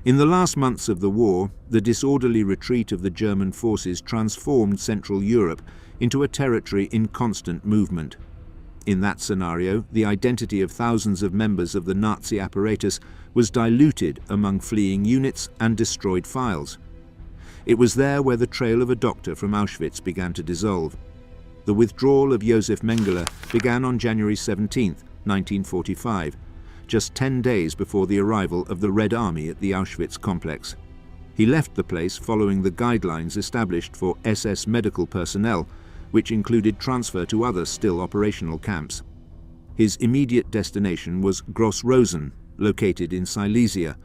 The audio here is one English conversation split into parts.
In the last months of the war, the disorderly retreat of the German forces transformed Central Europe into a territory in constant movement. In that scenario, the identity of thousands of members of the Nazi apparatus was diluted among fleeing units and destroyed files. It was there where the trail of a doctor from Auschwitz began to dissolve. The withdrawal of Josef Mengele began on January 17, 1945, just 10 days before the arrival of the Red Army at the Auschwitz complex. He left the place following the guidelines established for SS medical personnel, which included transfer to other still operational camps. His immediate destination was Gross Rosen, located in Silesia,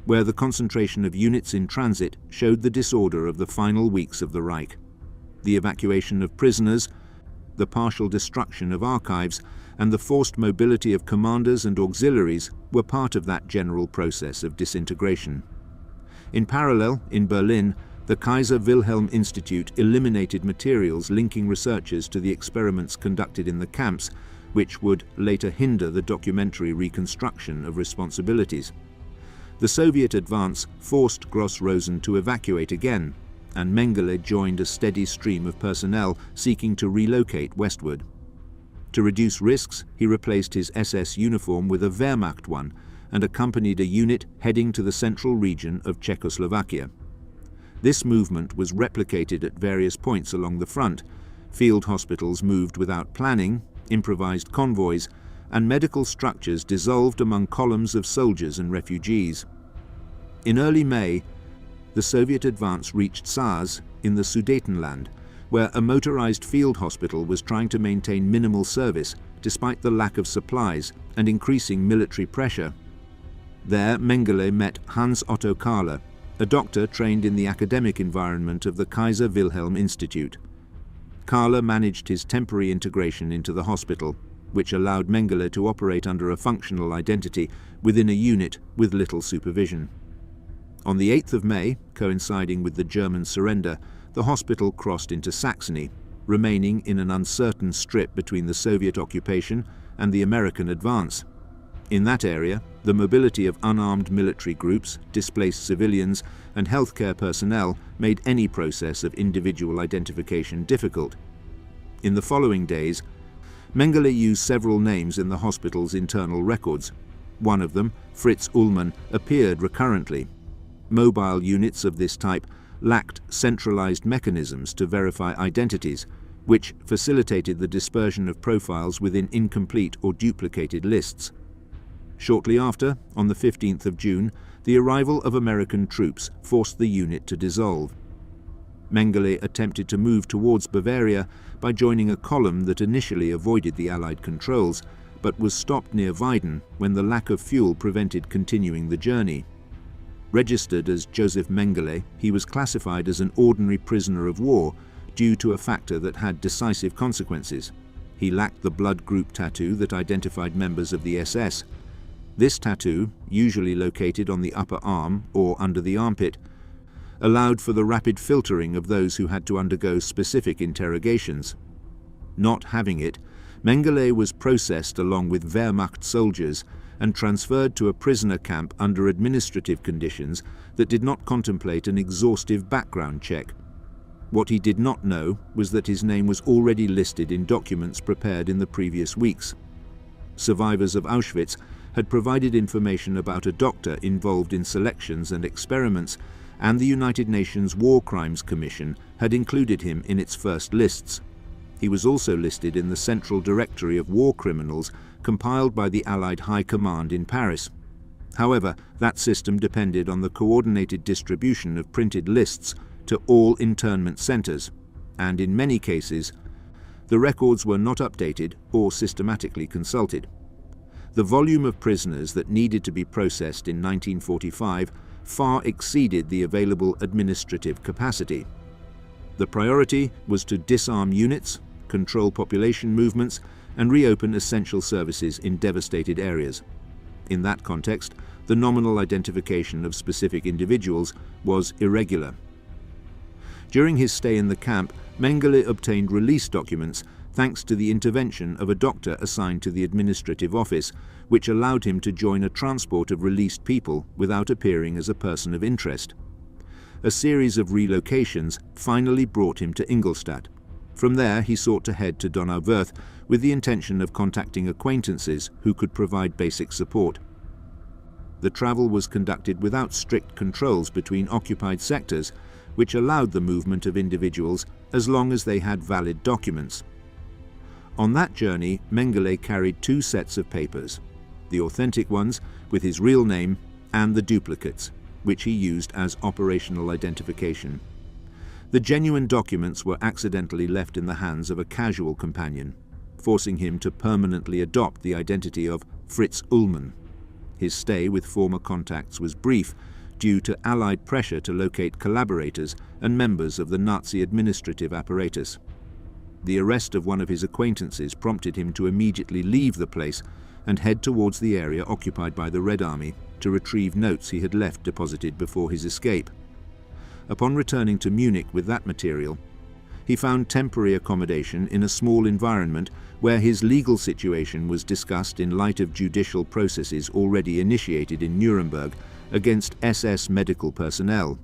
where the concentration of units in transit showed the disorder of the final weeks of the Reich. The evacuation of prisoners, the partial destruction of archives, and the forced mobility of commanders and auxiliaries were part of that general process of disintegration. In parallel, in Berlin, the Kaiser Wilhelm Institute eliminated materials linking researchers to the experiments conducted in the camps, which would later hinder the documentary reconstruction of responsibilities. The Soviet advance forced Gross Rosen to evacuate again, and Mengele joined a steady stream of personnel seeking to relocate westward. To reduce risks, he replaced his SS uniform with a Wehrmacht one and accompanied a unit heading to the central region of Czechoslovakia. This movement was replicated at various points along the front. Field hospitals moved without planning, improvised convoys, and medical structures dissolved among columns of soldiers and refugees. In early May, the Soviet advance reached Saas in the Sudetenland, where a motorized field hospital was trying to maintain minimal service despite the lack of supplies and increasing military pressure. There, Mengele met Hans Otto Kahler, a doctor trained in the academic environment of the Kaiser Wilhelm Institute. Kahler managed his temporary integration into the hospital, which allowed Mengele to operate under a functional identity within a unit with little supervision. On the 8th of May, coinciding with the German surrender, the hospital crossed into Saxony, remaining in an uncertain strip between the Soviet occupation and the American advance. In that area, the mobility of unarmed military groups, displaced civilians, and healthcare personnel made any process of individual identification difficult. In the following days, Mengele used several names in the hospital's internal records. One of them, Fritz Ullmann, appeared recurrently. Mobile units of this type lacked centralized mechanisms to verify identities, which facilitated the dispersion of profiles within incomplete or duplicated lists. Shortly after, on the 15th of June, the arrival of American troops forced the unit to dissolve. Mengele attempted to move towards Bavaria by joining a column that initially avoided the Allied controls, but was stopped near Weiden when the lack of fuel prevented continuing the journey. Registered as Josef Mengele, he was classified as an ordinary prisoner of war due to a factor that had decisive consequences. He lacked the blood group tattoo that identified members of the SS. This tattoo, usually located on the upper arm or under the armpit, allowed for the rapid filtering of those who had to undergo specific interrogations. Not having it, Mengele was processed along with Wehrmacht soldiers and transferred to a prisoner camp under administrative conditions that did not contemplate an exhaustive background check. What he did not know was that his name was already listed in documents prepared in the previous weeks. Survivors of Auschwitz had provided information about a doctor involved in selections and experiments, and the United Nations War Crimes Commission had included him in its first lists. He was also listed in the Central Directory of War Criminals compiled by the Allied High Command in Paris. However, that system depended on the coordinated distribution of printed lists to all internment centers, and in many cases, the records were not updated or systematically consulted. The volume of prisoners that needed to be processed in 1945 far exceeded the available administrative capacity. The priority was to disarm units, control population movements, and reopen essential services in devastated areas. In that context, the nominal identification of specific individuals was irregular. During his stay in the camp, Mengele obtained release documents thanks to the intervention of a doctor assigned to the administrative office, which allowed him to join a transport of released people without appearing as a person of interest. A series of relocations finally brought him to Ingolstadt. From there, he sought to head to Donauwörth with the intention of contacting acquaintances who could provide basic support. The travel was conducted without strict controls between occupied sectors, which allowed the movement of individuals as long as they had valid documents. On that journey, Mengele carried two sets of papers, the authentic ones with his real name and the duplicates, which he used as operational identification. The genuine documents were accidentally left in the hands of a casual companion, forcing him to permanently adopt the identity of Fritz Ullmann. His stay with former contacts was brief due to Allied pressure to locate collaborators and members of the Nazi administrative apparatus. The arrest of one of his acquaintances prompted him to immediately leave the place and head towards the area occupied by the Red Army to retrieve notes he had left deposited before his escape. Upon returning to Munich with that material, he found temporary accommodation in a small environment where his legal situation was discussed in light of judicial processes already initiated in Nuremberg against SS medical personnel.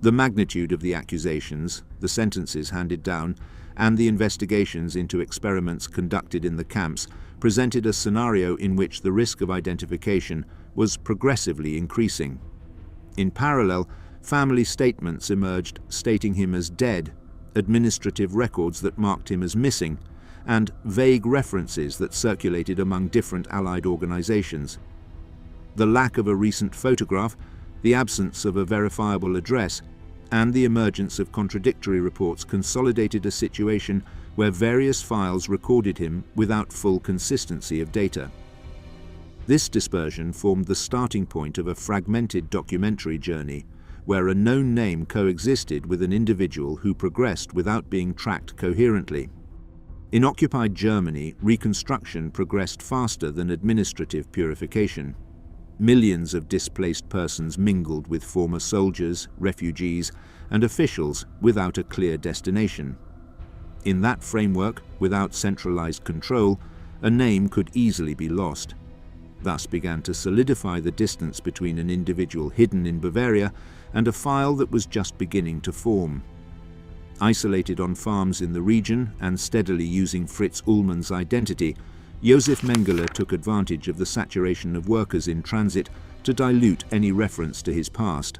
The magnitude of the accusations, the sentences handed down, and the investigations into experiments conducted in the camps presented a scenario in which the risk of identification was progressively increasing. In parallel, family statements emerged stating him as dead, administrative records that marked him as missing, and vague references that circulated among different Allied organizations. The lack of a recent photograph, the absence of a verifiable address, and the emergence of contradictory reports consolidated a situation where various files recorded him without full consistency of data. This dispersion formed the starting point of a fragmented documentary journey, where a known name coexisted with an individual who progressed without being tracked coherently. In occupied Germany, reconstruction progressed faster than administrative purification. Millions of displaced persons mingled with former soldiers, refugees, and officials without a clear destination. In that framework, without centralized control, a name could easily be lost. Thus began to solidify the distance between an individual hidden in Bavaria and a file that was just beginning to form. Isolated on farms in the region and steadily using Fritz Ullmann's identity, Josef Mengele took advantage of the saturation of workers in transit to dilute any reference to his past.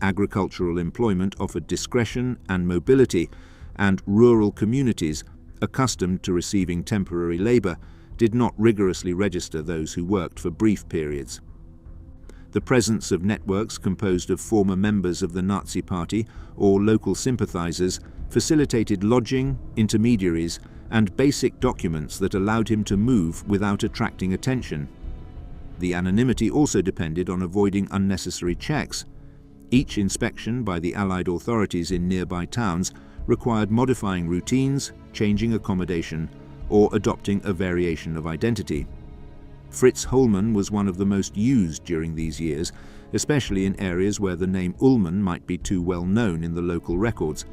Agricultural employment offered discretion and mobility, and rural communities, accustomed to receiving temporary labor, did not rigorously register those who worked for brief periods. The presence of networks composed of former members of the Nazi Party or local sympathizers facilitated lodging, intermediaries, and basic documents that allowed him to move without attracting attention. The anonymity also depended on avoiding unnecessary checks. Each inspection by the Allied authorities in nearby towns required modifying routines, changing accommodation, or adopting a variation of identity. Fritz Ullmann was one of the most used during these years, especially in areas where the name Ullmann might be too well known in the local records.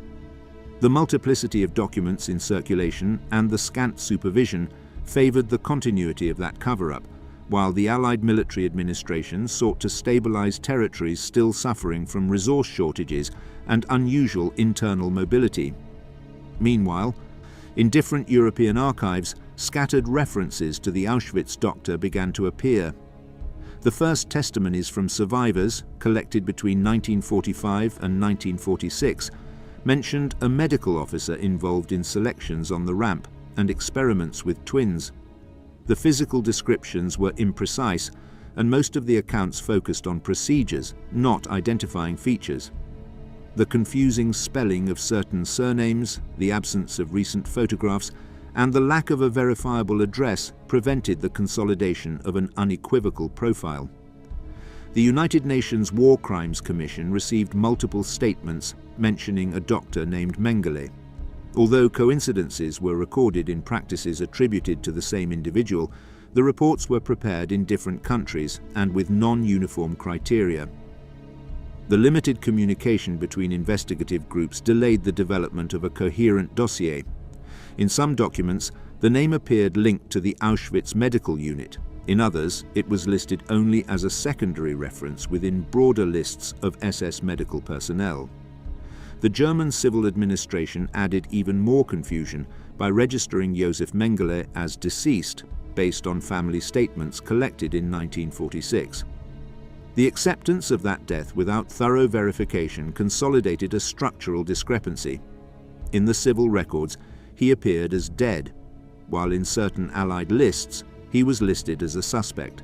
The multiplicity of documents in circulation and the scant supervision favored the continuity of that cover-up, while the Allied military administration sought to stabilize territories still suffering from resource shortages and unusual internal mobility. Meanwhile, in different European archives, scattered references to the Auschwitz doctor began to appear. The first testimonies from survivors, collected between 1945 and 1946, mentioned a medical officer involved in selections on the ramp and experiments with twins. The physical descriptions were imprecise, and most of the accounts focused on procedures, not identifying features. The confusing spelling of certain surnames, the absence of recent photographs, and the lack of a verifiable address prevented the consolidation of an unequivocal profile. The United Nations War Crimes Commission received multiple statements mentioning a doctor named Mengele. Although coincidences were recorded in practices attributed to the same individual, the reports were prepared in different countries and with non-uniform criteria. The limited communication between investigative groups delayed the development of a coherent dossier. In some documents, the name appeared linked to the Auschwitz medical unit. In others, it was listed only as a secondary reference within broader lists of SS medical personnel. The German civil administration added even more confusion by registering Josef Mengele as deceased based on family statements collected in 1946. The acceptance of that death without thorough verification consolidated a structural discrepancy. In the civil records, he appeared as dead, while in certain Allied lists, he was listed as a suspect.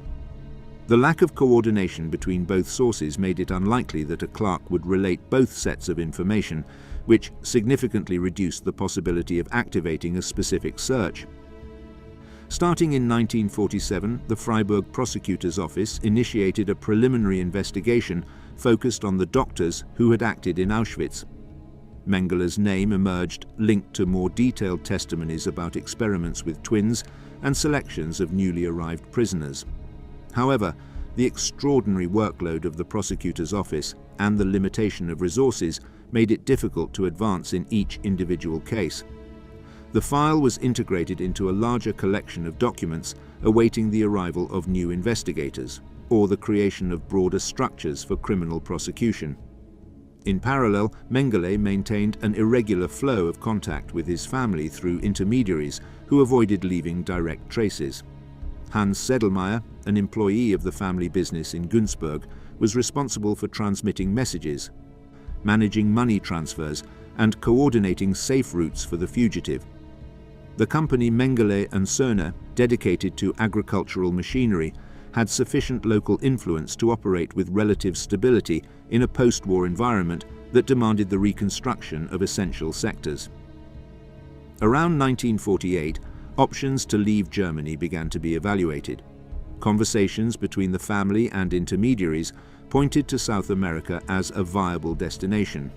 The lack of coordination between both sources made it unlikely that a clerk would relate both sets of information, which significantly reduced the possibility of activating a specific search. Starting in 1947, the Freiburg prosecutor's office initiated a preliminary investigation focused on the doctors who had acted in Auschwitz. Mengele's name emerged linked to more detailed testimonies about experiments with twins and selections of newly arrived prisoners. However, the extraordinary workload of the prosecutor's office and the limitation of resources made it difficult to advance in each individual case. The file was integrated into a larger collection of documents awaiting the arrival of new investigators, or the creation of broader structures for criminal prosecution. In parallel, Mengele maintained an irregular flow of contact with his family through intermediaries who avoided leaving direct traces. Hans Sedlmayr, an employee of the family business in Günzburg, was responsible for transmitting messages, managing money transfers, and coordinating safe routes for the fugitive. The company Mengele & Söhne, dedicated to agricultural machinery, had sufficient local influence to operate with relative stability in a post-war environment that demanded the reconstruction of essential sectors. Around 1948, options to leave Germany began to be evaluated. Conversations between the family and intermediaries pointed to South America as a viable destination.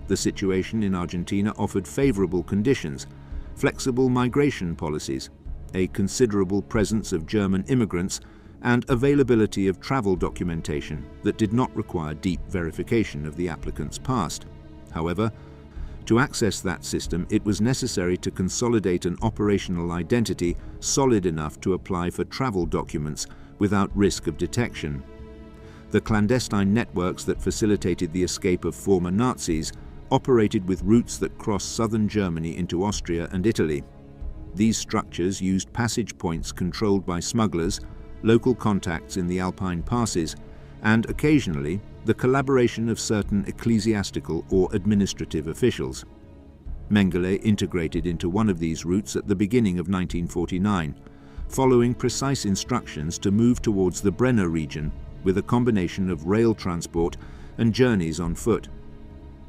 The situation in Argentina offered favorable conditions, flexible migration policies, a considerable presence of German immigrants, and availability of travel documentation that did not require deep verification of the applicant's past. However, to access that system, it was necessary to consolidate an operational identity solid enough to apply for travel documents without risk of detection. The clandestine networks that facilitated the escape of former Nazis operated with routes that crossed southern Germany into Austria and Italy. These structures used passage points controlled by smugglers, local contacts in the Alpine passes, and occasionally the collaboration of certain ecclesiastical or administrative officials. Mengele integrated into one of these routes at the beginning of 1949, following precise instructions to move towards the Brenner region with a combination of rail transport and journeys on foot.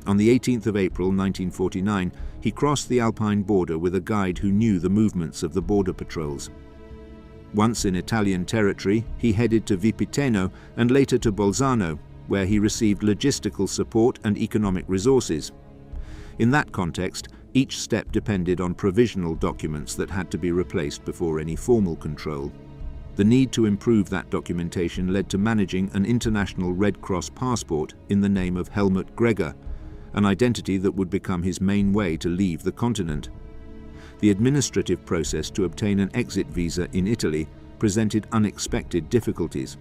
On the 18th of April 1949, he crossed the Alpine border with a guide who knew the movements of the border patrols. Once in Italian territory, he headed to Vipiteno and later to Bolzano, where he received logistical support and economic resources. In that context, each step depended on provisional documents that had to be replaced before any formal control. The need to improve that documentation led to managing an international Red Cross passport in the name of Helmut Gregor, an identity that would become his main way to leave the continent. The administrative process to obtain an exit visa in Italy presented unexpected difficulties.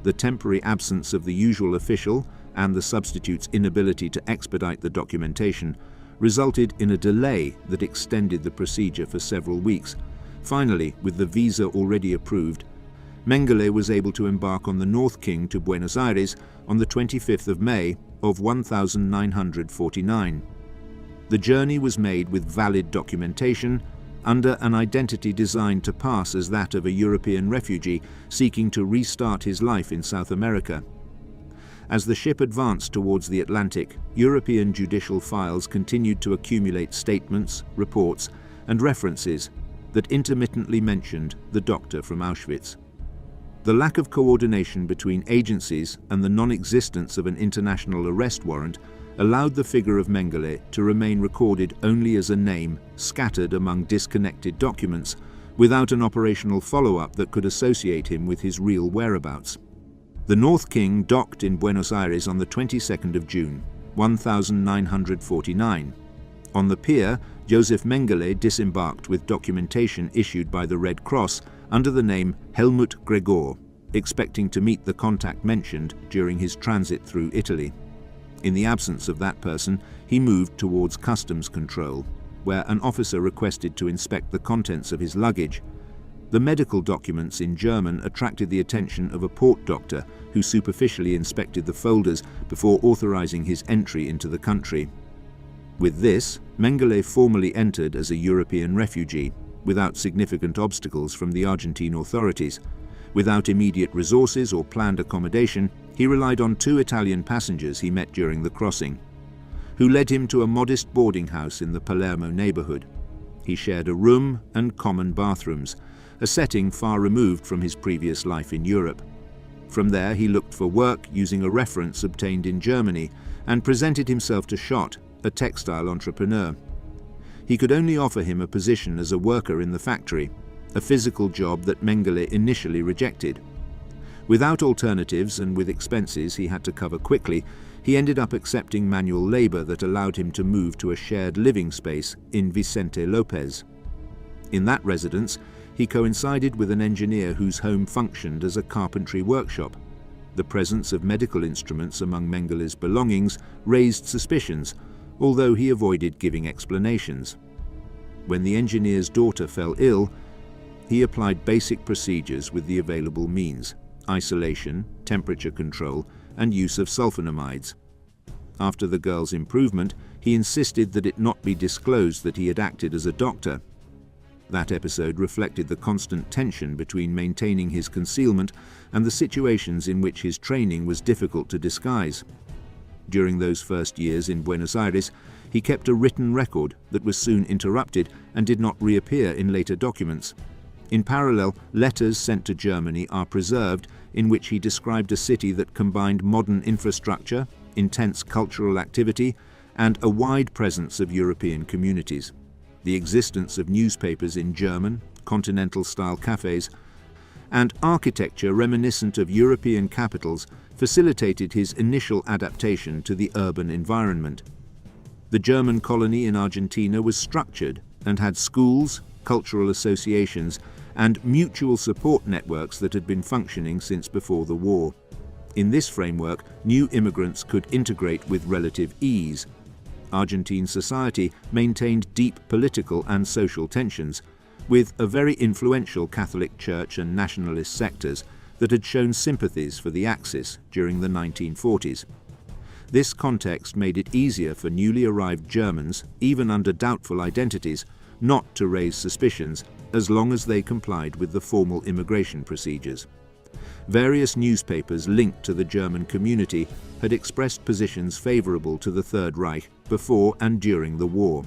The temporary absence of the usual official and the substitute's inability to expedite the documentation resulted in a delay that extended the procedure for several weeks. Finally, with the visa already approved, Mengele was able to embark on the North King to Buenos Aires on the 25th of May of 1949. The journey was made with valid documentation under an identity designed to pass as that of a European refugee seeking to restart his life in South America. As the ship advanced towards the Atlantic, European judicial files continued to accumulate statements, reports, and references that intermittently mentioned the doctor from Auschwitz. The lack of coordination between agencies and the non-existence of an international arrest warrant allowed the figure of Mengele to remain recorded only as a name scattered among disconnected documents, without an operational follow-up that could associate him with his real whereabouts. The North King docked in Buenos Aires on the 22nd of June, 1949. On the pier, Josef Mengele disembarked with documentation issued by the Red Cross under the name Helmut Gregor, expecting to meet the contact mentioned during his transit through Italy. In the absence of that person, he moved towards customs control, where an officer requested to inspect the contents of his luggage. The medical documents in German attracted the attention of a port doctor who superficially inspected the folders before authorizing his entry into the country. With this, Mengele formally entered as a European refugee, without significant obstacles from the Argentine authorities. Without immediate resources or planned accommodation, he relied on 2 Italian passengers he met during the crossing, who led him to a modest boarding house in the Palermo neighborhood. He shared a room and common bathrooms, a setting far removed from his previous life in Europe. From there, he looked for work using a reference obtained in Germany and presented himself to Schott, a textile entrepreneur. He could only offer him a position as a worker in the factory, a physical job that Mengele initially rejected. Without alternatives and with expenses he had to cover quickly, he ended up accepting manual labor that allowed him to move to a shared living space in Vicente Lopez. In that residence, he coincided with an engineer whose home functioned as a carpentry workshop. The presence of medical instruments among Mengele's belongings raised suspicions, although he avoided giving explanations. When the engineer's daughter fell ill, he applied basic procedures with the available means: isolation, temperature control, and use of sulfonamides. After the girl's improvement, he insisted that it not be disclosed that he had acted as a doctor. That episode reflected the constant tension between maintaining his concealment and the situations in which his training was difficult to disguise. During those first years in Buenos Aires, he kept a written record that was soon interrupted and did not reappear in later documents. In parallel, letters sent to Germany are preserved in which he described a city that combined modern infrastructure, intense cultural activity, and a wide presence of European communities. The existence of newspapers in German, continental-style cafes, and architecture reminiscent of European capitals facilitated his initial adaptation to the urban environment. The German colony in Argentina was structured and had schools, cultural associations, and mutual support networks that had been functioning since before the war. In this framework, new immigrants could integrate with relative ease. Argentine society maintained deep political and social tensions, with a very influential Catholic Church and nationalist sectors that had shown sympathies for the Axis during the 1940s. This context made it easier for newly arrived Germans, even under doubtful identities, not to raise suspicions as long as they complied with the formal immigration procedures. Various newspapers linked to the German community had expressed positions favorable to the Third Reich before and during the war.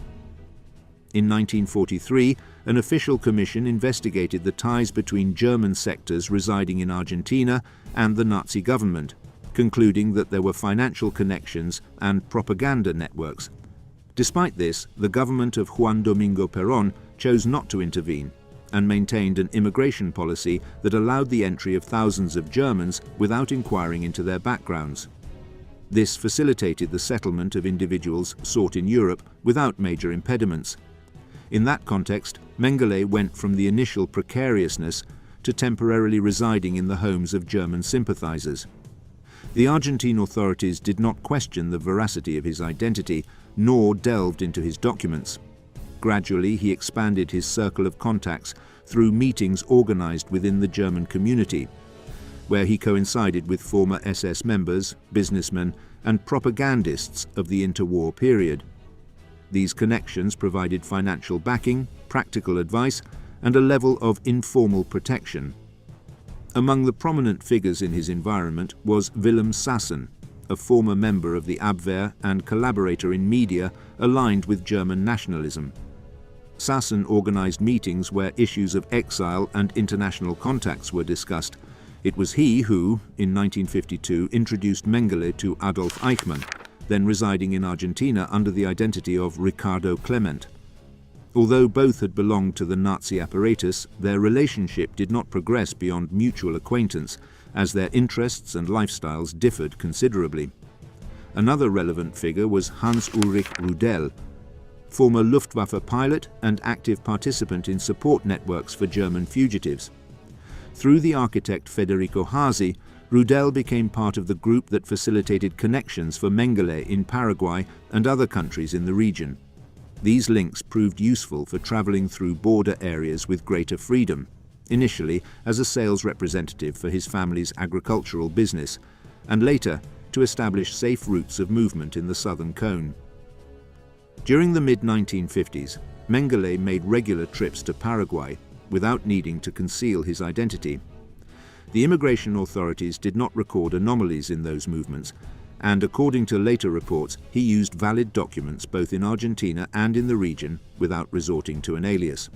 In 1943, an official commission investigated the ties between German sectors residing in Argentina and the Nazi government, concluding that there were financial connections and propaganda networks. Despite this, the government of Juan Domingo Perón chose not to intervene and maintained an immigration policy that allowed the entry of thousands of Germans without inquiring into their backgrounds. This facilitated the settlement of individuals sought in Europe without major impediments. In that context, Mengele went from the initial precariousness to temporarily residing in the homes of German sympathizers. The Argentine authorities did not question the veracity of his identity, nor delved into his documents. Gradually, he expanded his circle of contacts through meetings organized within the German community, where he coincided with former SS members, businessmen, and propagandists of the interwar period. These connections provided financial backing, practical advice, and a level of informal protection. Among the prominent figures in his environment was Wilhelm Sassen, a former member of the Abwehr and collaborator in media aligned with German nationalism. Sassen organized meetings where issues of exile and international contacts were discussed. It was he who, in 1952, introduced Mengele to Adolf Eichmann, then residing in Argentina under the identity of Ricardo Clement. Although both had belonged to the Nazi apparatus, their relationship did not progress beyond mutual acquaintance, as their interests and lifestyles differed considerably. Another relevant figure was Hans Ulrich Rudel. former Luftwaffe pilot and active participant in support networks for German fugitives. Through the architect Federico Hasi, Rudel became part of the group that facilitated connections for Mengele in Paraguay and other countries in the region. These links proved useful for traveling through border areas with greater freedom, initially as a sales representative for his family's agricultural business, and later to establish safe routes of movement in the southern cone. During the mid-1950s, Mengele made regular trips to Paraguay without needing to conceal his identity. The immigration authorities did not record anomalies in those movements, and according to later reports, he used valid documents both in Argentina and in the region without resorting to an alias.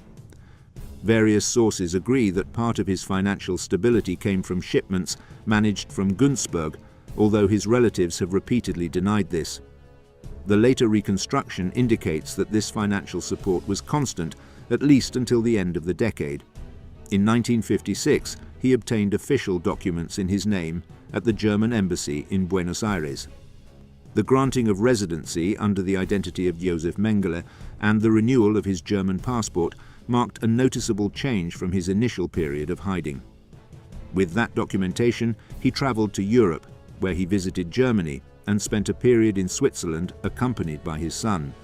Various sources agree that part of his financial stability came from shipments managed from Günzburg, although his relatives have repeatedly denied this. The later reconstruction indicates that this financial support was constant, at least until the end of the decade. In 1956, he obtained official documents in his name at the German embassy in Buenos Aires. The granting of residency under the identity of Josef Mengele and the renewal of his German passport marked a noticeable change from his initial period of hiding. With that documentation, he traveled to Europe, where he visited Germany and spent a period in Switzerland accompanied by his son.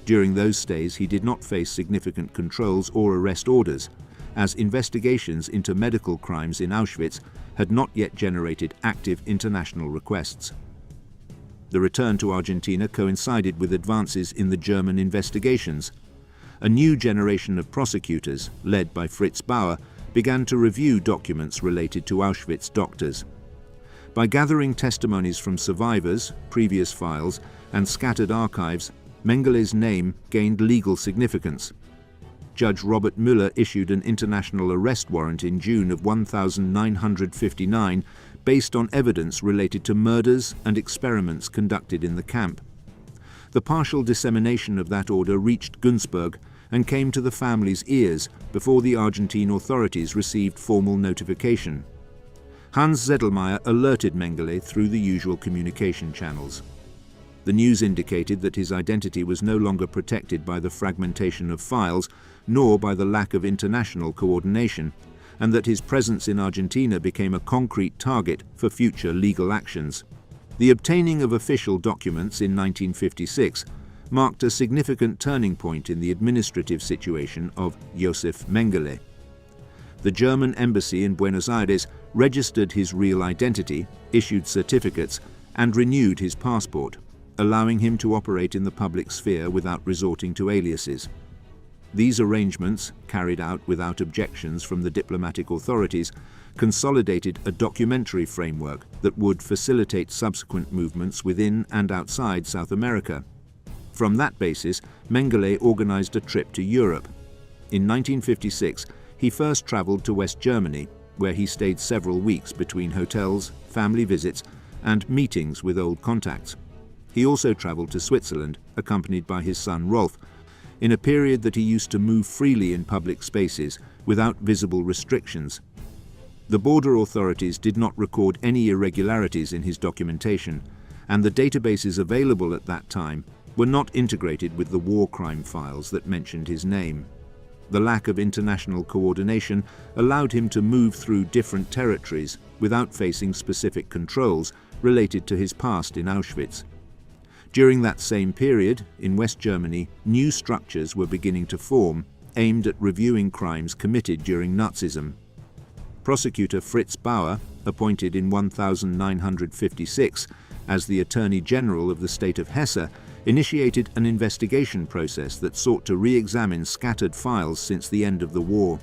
During those stays, he did not face significant controls or arrest orders, as investigations into medical crimes in Auschwitz had not yet generated active international requests. The return to Argentina coincided with advances in the German investigations. A new generation of prosecutors, led by Fritz Bauer, began to review documents related to Auschwitz doctors. By gathering testimonies from survivors, previous files, and scattered archives, Mengele's name gained legal significance. Judge Robert Müller issued an international arrest warrant in June of 1959 based on evidence related to murders and experiments conducted in the camp. The partial dissemination of that order reached Günzburg and came to the family's ears before the Argentine authorities received formal notification. Hans Zedelmeier alerted Mengele through the usual communication channels. The news indicated that his identity was no longer protected by the fragmentation of files, nor by the lack of international coordination, and that his presence in Argentina became a concrete target for future legal actions. The obtaining of official documents in 1956 marked a significant turning point in the administrative situation of Josef Mengele. The German embassy in Buenos Aires registered his real identity, issued certificates, and renewed his passport, allowing him to operate in the public sphere without resorting to aliases. These arrangements, carried out without objections from the diplomatic authorities, consolidated a documentary framework that would facilitate subsequent movements within and outside South America. From that basis, Mengele organized a trip to Europe. In 1956, he first traveled to West Germany, where he stayed several weeks between hotels, family visits, and meetings with old contacts. He also traveled to Switzerland, accompanied by his son Rolf, in a period that he used to move freely in public spaces without visible restrictions. The border authorities did not record any irregularities in his documentation, and the databases available at that time were not integrated with the war crime files that mentioned his name. The lack of international coordination allowed him to move through different territories without facing specific controls related to his past in Auschwitz. During that same period, in West Germany, new structures were beginning to form, aimed at reviewing crimes committed during Nazism. Prosecutor Fritz Bauer, appointed in 1956 as the Attorney General of the state of Hesse, initiated an investigation process that sought to re-examine scattered files since the end of the war.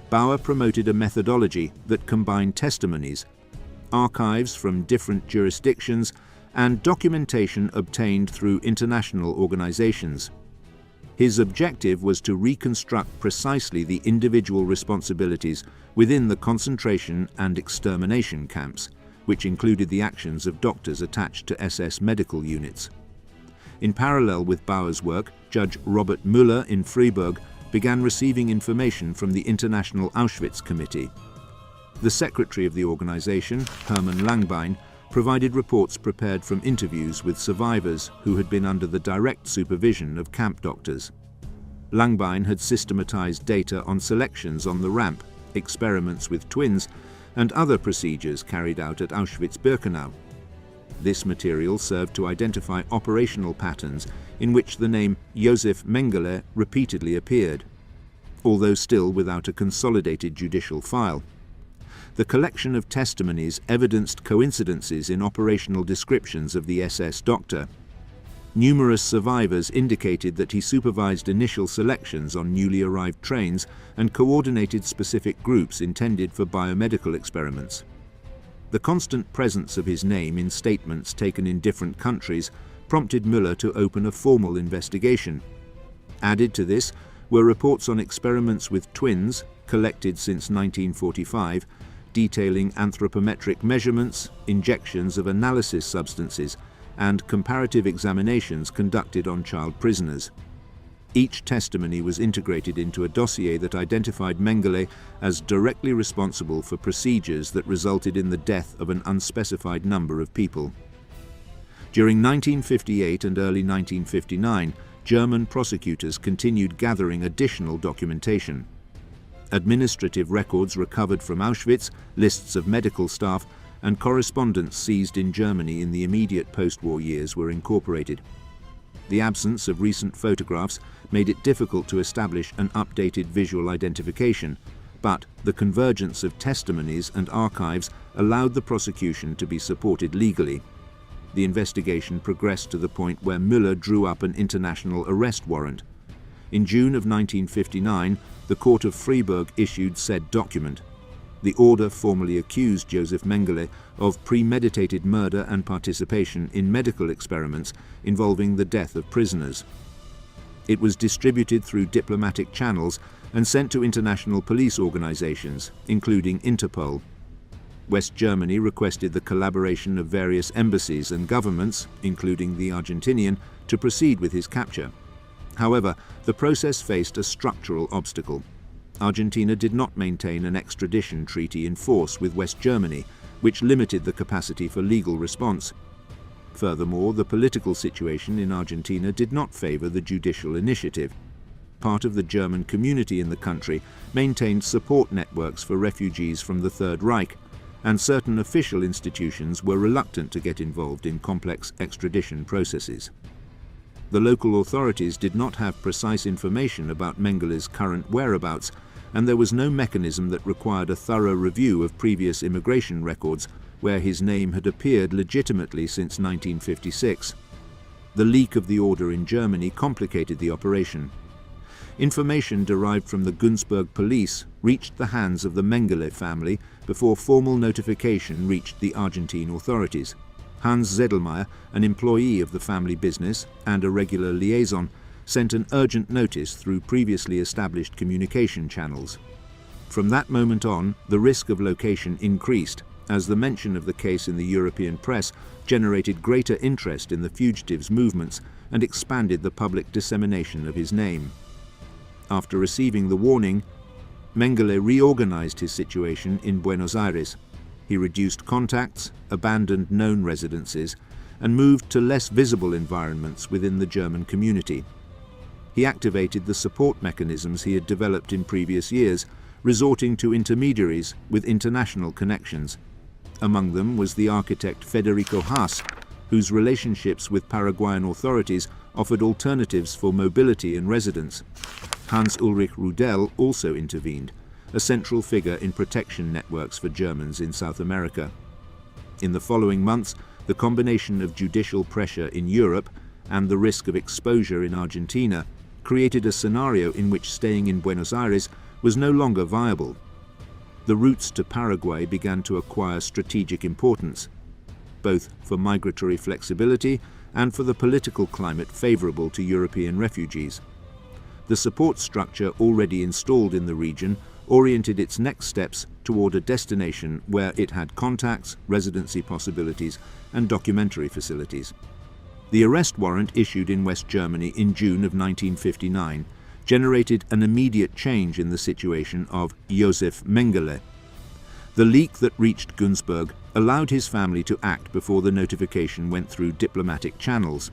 Bauer promoted a methodology that combined testimonies, archives from different jurisdictions, and documentation obtained through international organizations. His objective was to reconstruct precisely the individual responsibilities within the concentration and extermination camps, which included the actions of doctors attached to SS medical units. In parallel with Bauer's work, Judge Robert Müller in Freiburg began receiving information from the International Auschwitz Committee. The secretary of the organization, Hermann Langbein, provided reports prepared from interviews with survivors who had been under the direct supervision of camp doctors. Langbein had systematized data on selections on the ramp, experiments with twins, and other procedures carried out at Auschwitz-Birkenau. This material served to identify operational patterns in which the name Josef Mengele repeatedly appeared, although still without a consolidated judicial file. The collection of testimonies evidenced coincidences in operational descriptions of the SS doctor. Numerous survivors indicated that he supervised initial selections on newly arrived trains and coordinated specific groups intended for biomedical experiments. The constant presence of his name in statements taken in different countries prompted Müller to open a formal investigation. Added to this were reports on experiments with twins, collected since 1945, detailing anthropometric measurements, injections of analysis substances, and comparative examinations conducted on child prisoners. Each testimony was integrated into a dossier that identified Mengele as directly responsible for procedures that resulted in the death of an unspecified number of people. During 1958 and early 1959, German prosecutors continued gathering additional documentation. Administrative records recovered from Auschwitz, lists of medical staff, and correspondence seized in Germany in the immediate post-war years were incorporated. The absence of recent photographs made it difficult to establish an updated visual identification, but the convergence of testimonies and archives allowed the prosecution to be supported legally. The investigation progressed to the point where Müller drew up an international arrest warrant. In June of 1959, the Court of Freiburg issued said document. The order formally accused Josef Mengele of premeditated murder and participation in medical experiments involving the death of prisoners. It was distributed through diplomatic channels and sent to international police organizations, including Interpol. West Germany requested the collaboration of various embassies and governments, including the Argentinian, to proceed with his capture. However, the process faced a structural obstacle. Argentina did not maintain an extradition treaty in force with West Germany, which limited the capacity for legal response. Furthermore, the political situation in Argentina did not favor the judicial initiative. Part of the German community in the country maintained support networks for refugees from the Third Reich, and certain official institutions were reluctant to get involved in complex extradition processes. The local authorities did not have precise information about Mengele's current whereabouts, and there was no mechanism that required a thorough review of previous immigration records where his name had appeared legitimately since 1956. The leak of the order in Germany complicated the operation. Information derived from the Günzburg police reached the hands of the Mengele family before formal notification reached the Argentine authorities. Hans Zedelmeier, an employee of the family business and a regular liaison, sent an urgent notice through previously established communication channels. From that moment on, the risk of location increased, as the mention of the case in the European press generated greater interest in the fugitives' movements and expanded the public dissemination of his name. After receiving the warning, Mengele reorganized his situation in Buenos Aires. He reduced contacts, abandoned known residences, and moved to less visible environments within the German community. He activated the support mechanisms he had developed in previous years, resorting to intermediaries with international connections. Among them was the architect Federico Haas, whose relationships with Paraguayan authorities offered alternatives for mobility and residence. Hans-Ulrich Rudel also intervened, a central figure in protection networks for Germans in South America. In the following months, the combination of judicial pressure in Europe and the risk of exposure in Argentina created a scenario in which staying in Buenos Aires was no longer viable. The routes to Paraguay began to acquire strategic importance, both for migratory flexibility and for the political climate favorable to European refugees. The support structure already installed in the region oriented its next steps toward a destination where it had contacts, residency possibilities, and documentary facilities. The arrest warrant issued in West Germany in June of 1959 generated an immediate change in the situation of Josef Mengele. The leak that reached Günzburg allowed his family to act before the notification went through diplomatic channels.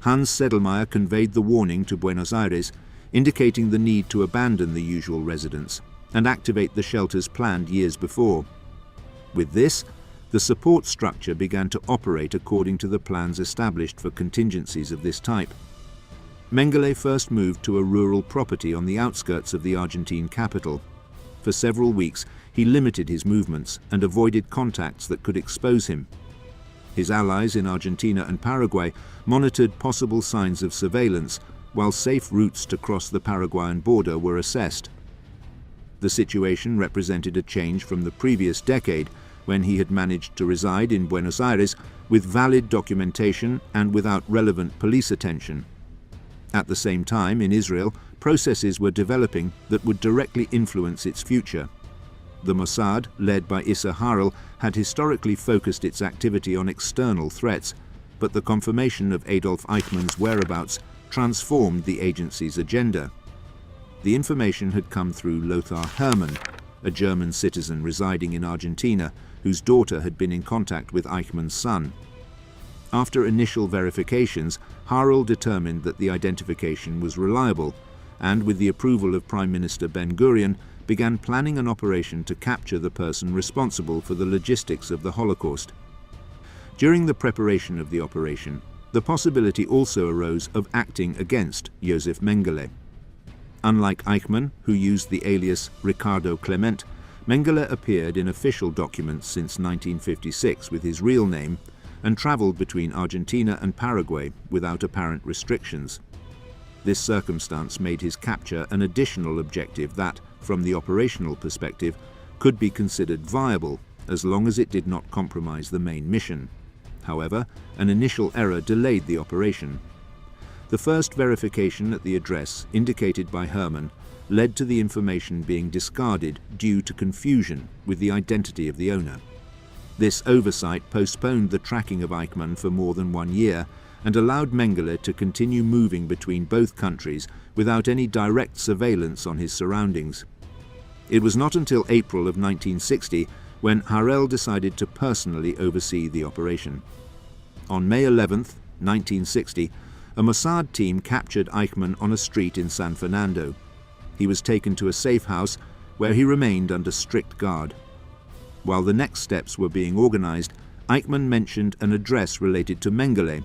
Hans Sedlmayr conveyed the warning to Buenos Aires, indicating the need to abandon the usual residence and activate the shelters planned years before. With this, the support structure began to operate according to the plans established for contingencies of this type. Mengele first moved to a rural property on the outskirts of the Argentine capital. For several weeks, he limited his movements and avoided contacts that could expose him. His allies in Argentina and Paraguay monitored possible signs of surveillance, while safe routes to cross the Paraguayan border were assessed. The situation represented a change from the previous decade, when he had managed to reside in Buenos Aires with valid documentation and without relevant police attention. At the same time, in Israel, processes were developing that would directly influence its future. The Mossad, led by Issa Harel, had historically focused its activity on external threats, but the confirmation of Adolf Eichmann's whereabouts transformed the agency's agenda. The information had come through Lothar Hermann, a German citizen residing in Argentina, whose daughter had been in contact with Eichmann's son. After initial verifications, Harel determined that the identification was reliable, and with the approval of Prime Minister Ben-Gurion, began planning an operation to capture the person responsible for the logistics of the Holocaust. During the preparation of the operation, the possibility also arose of acting against Josef Mengele. Unlike Eichmann, who used the alias Ricardo Clement, Mengele appeared in official documents since 1956 with his real name and traveled between Argentina and Paraguay without apparent restrictions. This circumstance made his capture an additional objective that, from the operational perspective, could be considered viable as long as it did not compromise the main mission. However, an initial error delayed the operation. The first verification at the address indicated by Hermann led to the information being discarded due to confusion with the identity of the owner. This oversight postponed the tracking of Eichmann for more than 1 year and allowed Mengele to continue moving between both countries without any direct surveillance on his surroundings. It was not until April of 1960 when Harel decided to personally oversee the operation. On May 11, 1960, a Mossad team captured Eichmann on a street in San Fernando. He was taken to a safe house where he remained under strict guard. While the next steps were being organized, Eichmann mentioned an address related to Mengele,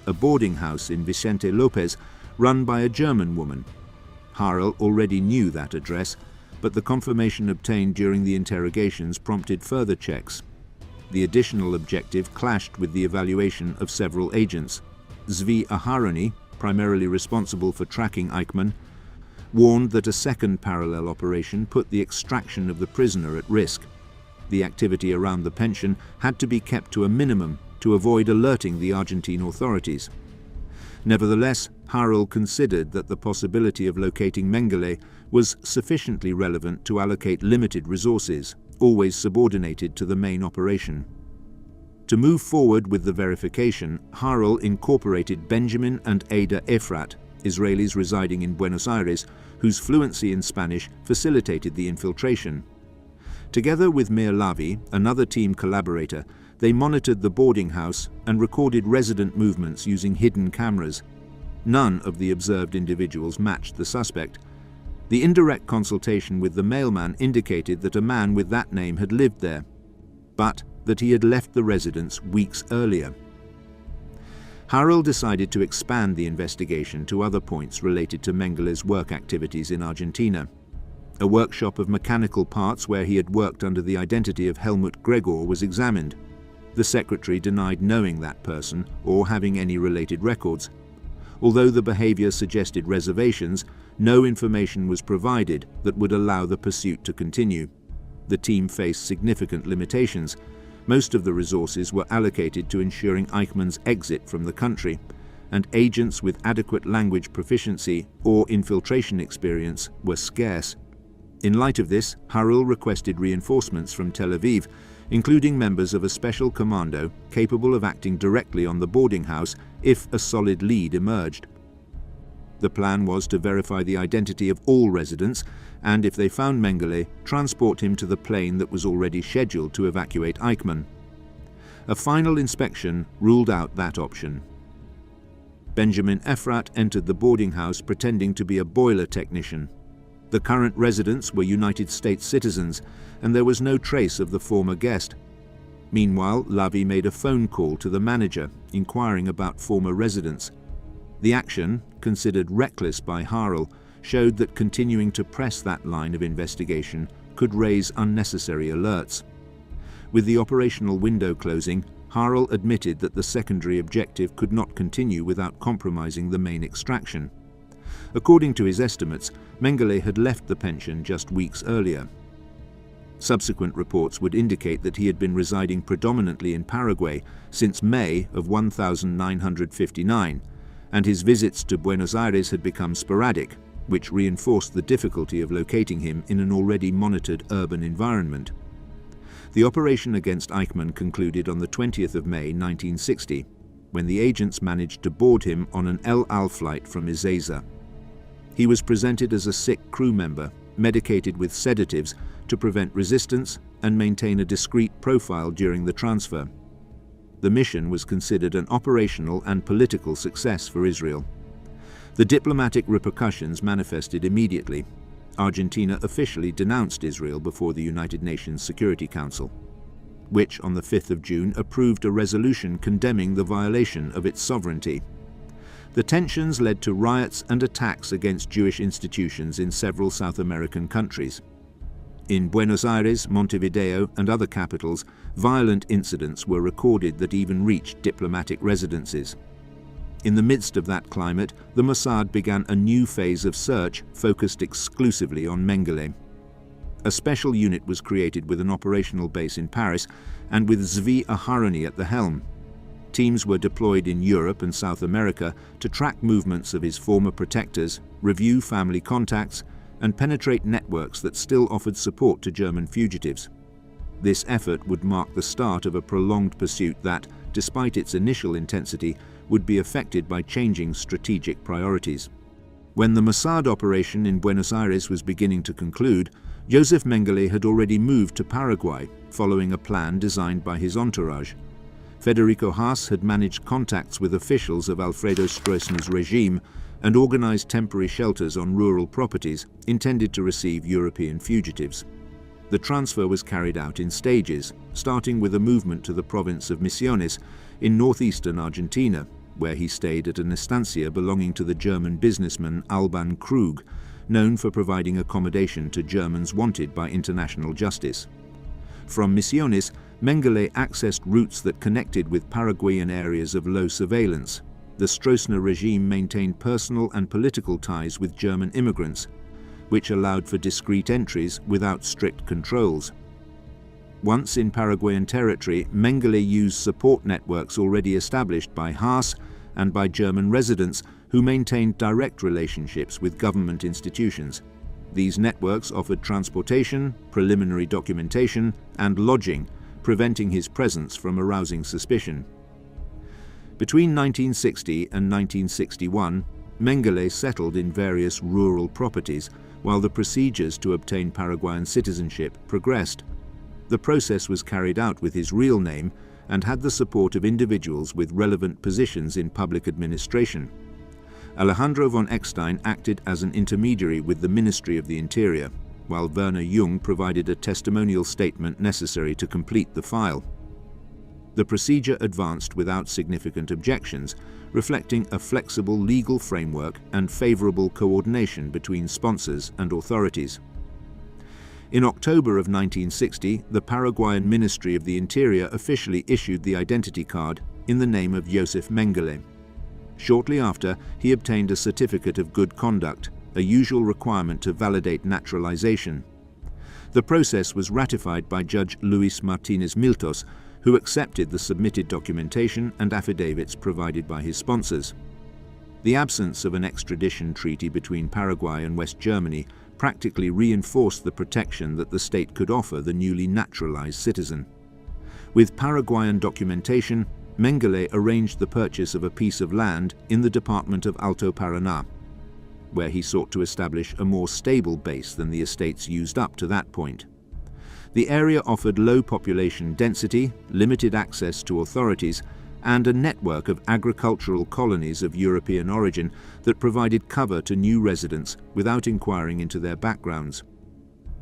a boarding house in Vicente Lopez run by a German woman. Harel already knew that address, but the confirmation obtained during the interrogations prompted further checks. The additional objective clashed with the evaluation of several agents. Zvi Aharoni, primarily responsible for tracking Eichmann, warned that a second parallel operation put the extraction of the prisoner at risk. The activity around the pension had to be kept to a minimum to avoid alerting the Argentine authorities. Nevertheless, Harel considered that the possibility of locating Mengele was sufficiently relevant to allocate limited resources, always subordinated to the main operation. To move forward with the verification, Harel incorporated Benjamin and Ada Efrat, Israelis residing in Buenos Aires, whose fluency in Spanish facilitated the infiltration. Together with Meir Lavi, another team collaborator, they monitored the boarding house and recorded resident movements using hidden cameras. None of the observed individuals matched the suspect. The indirect consultation with the mailman indicated that a man with that name had lived there, but that he had left the residence weeks earlier. Harel decided to expand the investigation to other points related to Mengele's work activities in Argentina. A workshop of mechanical parts where he had worked under the identity of Helmut Gregor was examined. The secretary denied knowing that person or having any related records. Although the behavior suggested reservations, no information was provided that would allow the pursuit to continue. The team faced significant limitations. Most of the resources were allocated to ensuring Eichmann's exit from the country, and agents with adequate language proficiency or infiltration experience were scarce. In light of this, Harel requested reinforcements from Tel Aviv, including members of a special commando capable of acting directly on the boarding house if a solid lead emerged. The plan was to verify the identity of all residents and, if they found Mengele, transport him to the plane that was already scheduled to evacuate Eichmann. A final inspection ruled out that option. Benjamin Ephrat entered the boarding house pretending to be a boiler technician. The current residents were United States citizens, and there was no trace of the former guest. Meanwhile, Lavie made a phone call to the manager, inquiring about former residents. The action, considered reckless by Harel, showed that continuing to press that line of investigation could raise unnecessary alerts. With the operational window closing, Harel admitted that the secondary objective could not continue without compromising the main extraction. According to his estimates, Mengele had left the pension just weeks earlier. Subsequent reports would indicate that he had been residing predominantly in Paraguay since May of 1959, and his visits to Buenos Aires had become sporadic, which reinforced the difficulty of locating him in an already monitored urban environment. The operation against Eichmann concluded on the 20th of May 1960, when the agents managed to board him on an El Al flight from Ezeiza. He was presented as a sick crew member, medicated with sedatives to prevent resistance and maintain a discreet profile during the transfer. The mission was considered an operational and political success for Israel. The diplomatic repercussions manifested immediately. Argentina officially denounced Israel before the United Nations Security Council, which on the 5th of June approved a resolution condemning the violation of its sovereignty. The tensions led to riots and attacks against Jewish institutions in several South American countries. In Buenos Aires, Montevideo, and other capitals, violent incidents were recorded that even reached diplomatic residences. In the midst of that climate, the Mossad began a new phase of search focused exclusively on Mengele. A special unit was created with an operational base in Paris and with Zvi Aharoni at the helm. Teams were deployed in Europe and South America to track movements of his former protectors, review family contacts, and penetrate networks that still offered support to German fugitives. This effort would mark the start of a prolonged pursuit that, despite its initial intensity, would be affected by changing strategic priorities. When the Mossad operation in Buenos Aires was beginning to conclude, Josef Mengele had already moved to Paraguay, following a plan designed by his entourage. Federico Haas had managed contacts with officials of Alfredo Stroessner's regime and organized temporary shelters on rural properties intended to receive European fugitives. The transfer was carried out in stages, starting with a movement to the province of Misiones in northeastern Argentina, where he stayed at an estancia belonging to the German businessman Alban Krug, known for providing accommodation to Germans wanted by international justice. From Misiones, Mengele accessed routes that connected with Paraguayan areas of low surveillance. The Stroessner regime maintained personal and political ties with German immigrants, which allowed for discreet entries without strict controls. Once in Paraguayan territory, Mengele used support networks already established by Haas and by German residents who maintained direct relationships with government institutions. These networks offered transportation, preliminary documentation, and lodging, preventing his presence from arousing suspicion. Between 1960 and 1961, Mengele settled in various rural properties, while the procedures to obtain Paraguayan citizenship progressed. The process was carried out with his real name and had the support of individuals with relevant positions in public administration. Alejandro von Eckstein acted as an intermediary with the Ministry of the Interior, while Werner Jung provided a testimonial statement necessary to complete the file. The procedure advanced without significant objections, reflecting a flexible legal framework and favorable coordination between sponsors and authorities. In October of 1960, the Paraguayan Ministry of the Interior officially issued the identity card in the name of Josef Mengele. Shortly after, he obtained a certificate of good conduct, a usual requirement to validate naturalization. The process was ratified by Judge Luis Martinez Miltos, who accepted the submitted documentation and affidavits provided by his sponsors. The absence of an extradition treaty between Paraguay and West Germany practically reinforced the protection that the state could offer the newly naturalized citizen. With Paraguayan documentation, Mengele arranged the purchase of a piece of land in the department of Alto Paraná, where he sought to establish a more stable base than the estates used up to that point. The area offered low population density, limited access to authorities, and a network of agricultural colonies of European origin that provided cover to new residents without inquiring into their backgrounds.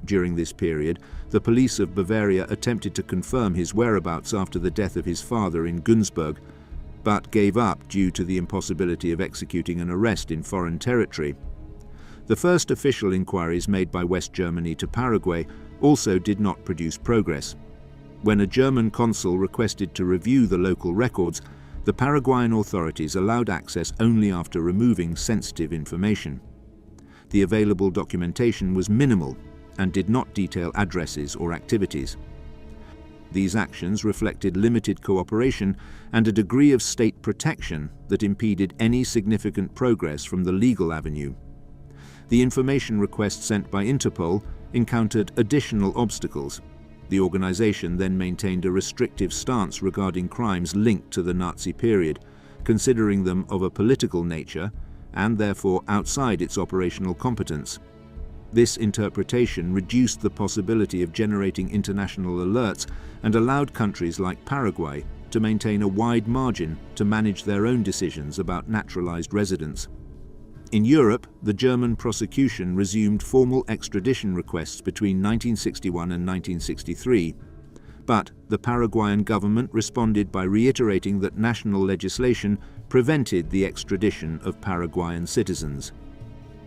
During this period, the police of Bavaria attempted to confirm his whereabouts after the death of his father in Günzburg, but gave up due to the impossibility of executing an arrest in foreign territory. The first official inquiries made by West Germany to Paraguay also did not produce progress. When a German consul requested to review the local records, the Paraguayan authorities allowed access only after removing sensitive information. The available documentation was minimal and did not detail addresses or activities. These actions reflected limited cooperation and a degree of state protection that impeded any significant progress from the legal avenue. The information requests sent by Interpol encountered additional obstacles. The organization then maintained a restrictive stance regarding crimes linked to the Nazi period, considering them of a political nature and therefore outside its operational competence. This interpretation reduced the possibility of generating international alerts and allowed countries like Paraguay to maintain a wide margin to manage their own decisions about naturalized residents. In Europe, the German prosecution resumed formal extradition requests between 1961 and 1963, but the Paraguayan government responded by reiterating that national legislation prevented the extradition of Paraguayan citizens.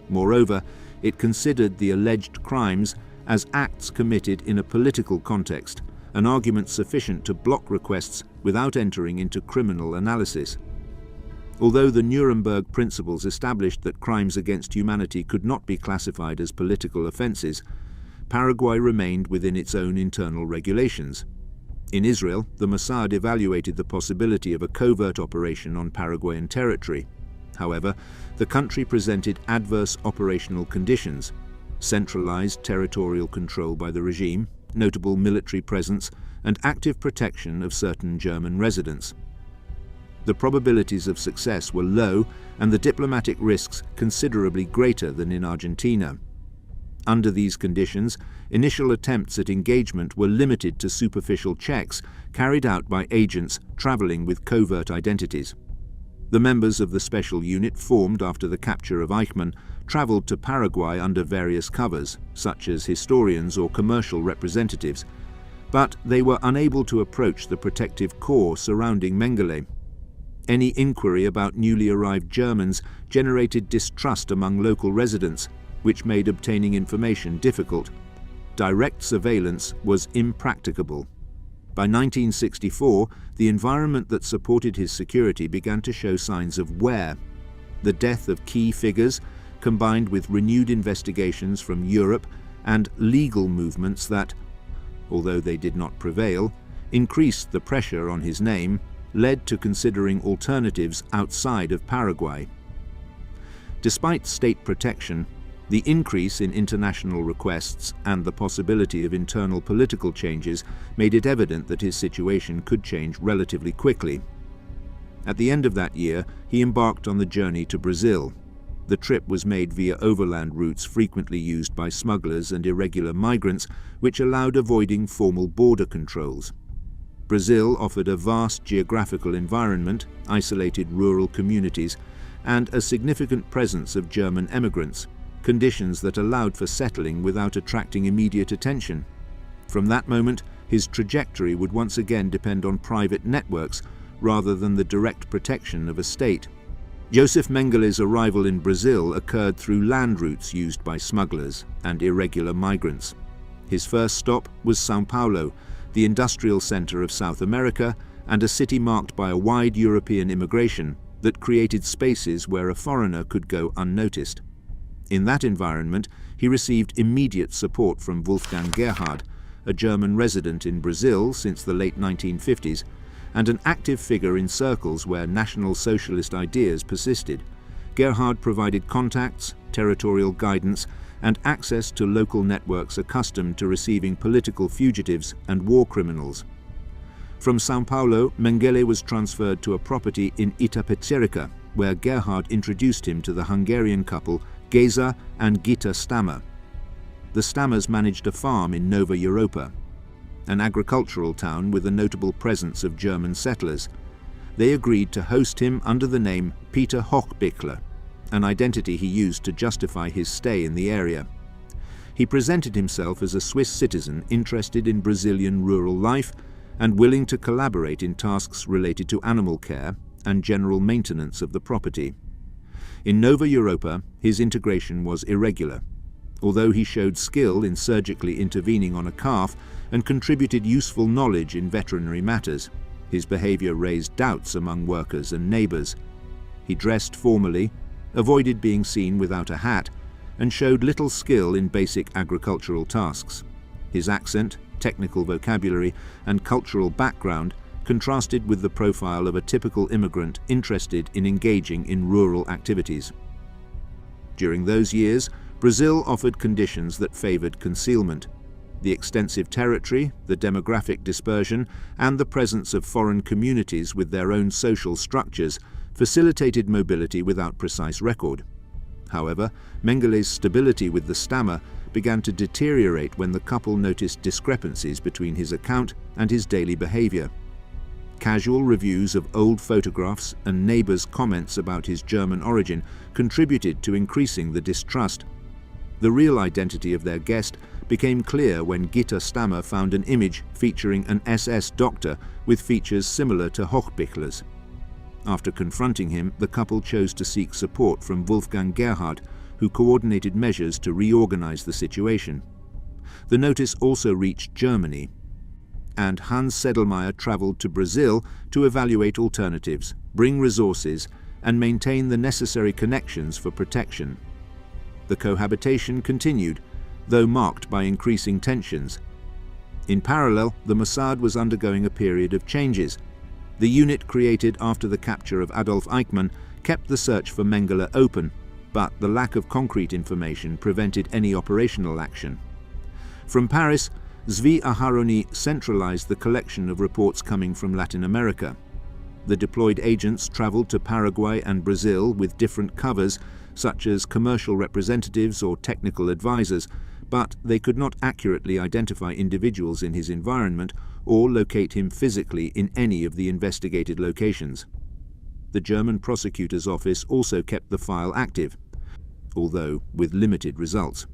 Moreover, it considered the alleged crimes as acts committed in a political context, an argument sufficient to block requests without entering into criminal analysis. Although the Nuremberg principles established that crimes against humanity could not be classified as political offences, Paraguay remained within its own internal regulations. In Israel, the Mossad evaluated the possibility of a covert operation on Paraguayan territory. However, the country presented adverse operational conditions: centralized territorial control by the regime, notable military presence, and active protection of certain German residents. The probabilities of success were low and the diplomatic risks considerably greater than in Argentina. Under these conditions, initial attempts at engagement were limited to superficial checks carried out by agents traveling with covert identities. The members of the special unit formed after the capture of Eichmann traveled to Paraguay under various covers, such as historians or commercial representatives, but they were unable to approach the protective core surrounding Mengele. Any inquiry about newly arrived Germans generated distrust among local residents, which made obtaining information difficult. Direct surveillance was impracticable. By 1964, the environment that supported his security began to show signs of wear. The death of key figures, combined with renewed investigations from Europe and legal movements that, although they did not prevail, increased the pressure on his name, led to considering alternatives outside of Paraguay. Despite state protection, the increase in international requests and the possibility of internal political changes made it evident that his situation could change relatively quickly. At the end of that year, he embarked on the journey to Brazil. The trip was made via overland routes frequently used by smugglers and irregular migrants, which allowed avoiding formal border controls. Brazil offered a vast geographical environment, isolated rural communities, and a significant presence of German emigrants, conditions that allowed for settling without attracting immediate attention. From that moment, his trajectory would once again depend on private networks rather than the direct protection of a state. Josef Mengele's arrival in Brazil occurred through land routes used by smugglers and irregular migrants. His first stop was São Paulo, the industrial center of South America and a city marked by a wide European immigration that created spaces where a foreigner could go unnoticed. In that environment, he received immediate support from Wolfgang Gerhard, a German resident in Brazil since the late 1950s, and an active figure in circles where National Socialist ideas persisted. Gerhard provided contacts, territorial guidance, and access to local networks accustomed to receiving political fugitives and war criminals. From São Paulo, Mengele was transferred to a property in Itapecerica, where Gerhard introduced him to the Hungarian couple Géza and Gita Stammer. The Stammers managed a farm in Nova Europa. an agricultural town with a notable presence of German settlers. They agreed to host him under the name Peter Hochbichler, an identity he used to justify his stay in the area. He presented himself as a Swiss citizen interested in Brazilian rural life and willing to collaborate in tasks related to animal care and general maintenance of the property. In Nova Europa, his integration was irregular. Although he showed skill in surgically intervening on a calf and contributed useful knowledge in veterinary matters, his behavior raised doubts among workers and neighbors. He dressed formally, avoided being seen without a hat, and showed little skill in basic agricultural tasks. His accent, technical vocabulary, and cultural background contrasted with the profile of a typical immigrant interested in engaging in rural activities. During those years, Brazil offered conditions that favored concealment. The extensive territory, the demographic dispersion, and the presence of foreign communities with their own social structures facilitated mobility without precise record. However, Mengele's stability with the stammer began to deteriorate when the couple noticed discrepancies between his account and his daily behavior. Casual reviews of old photographs and neighbors' comments about his German origin contributed to increasing the distrust. The real identity of their guest became clear when Gitta Stammer found an image featuring an SS doctor with features similar to Hochbichler's. After confronting him, the couple chose to seek support from Wolfgang Gerhard, who coordinated measures to reorganize the situation. The notice also reached Germany, and Hans Sedlmayr traveled to Brazil to evaluate alternatives, bring resources, and maintain the necessary connections for protection. The cohabitation continued, though marked by increasing tensions. In parallel, the Mossad was undergoing a period of changes. The unit created after the capture of Adolf Eichmann kept the search for Mengele open, but the lack of concrete information prevented any operational action. From Paris, Zvi Aharoni centralized the collection of reports coming from Latin America. The deployed agents traveled to Paraguay and Brazil with different covers, such as commercial representatives or technical advisors, but they could not accurately identify individuals in his environment or locate him physically in any of the investigated locations. The German prosecutor's office also kept the file active, although with limited results.